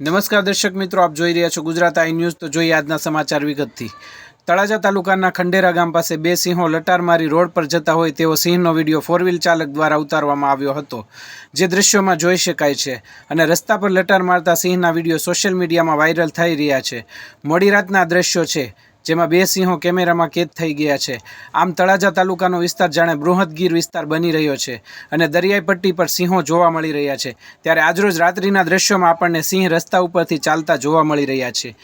નમસ્કાર દર્શક મિત્રો, આપ જોઈ રહ્યા છો ગુજરાત આઈ ન્યૂઝ। તો જોઈએ આજના સમાચાર વિગતથી। તળાજા તાલુકાના ખંડેરા ગામ પાસે બે સિંહો લટાર મારી રોડ પર જતા હોય તેવો સિંહનો વિડીયો ફોર વ્હીલ ચાલક દ્વારા ઉતારવામાં આવ્યો હતો, જે દૃશ્યોમાં જોઈ શકાય છે। અને રસ્તા પર લટાર મારતા સિંહના વિડીયો સોશિયલ મીડિયામાં વાયરલ થઈ રહ્યા છે। મોડી રાતના દ્રશ્યો છે, જેમાં બે સિંહો કેમેરામાં કેદ થઈ ગયા છે। આમ તળાજા તાલુકાનો વિસ્તાર જાણે બૃહદ ગીર વિસ્તાર બની રહ્યો છે અને દરિયાઈ પટ્ટી પર સિંહો જોવા મળી રહ્યા છે। ત્યારે આજરોજ રાત્રિના દ્રશ્યોમાં આપણને સિંહ રસ્તા ઉપરથી ચાલતા જોવા મળી રહ્યા છે।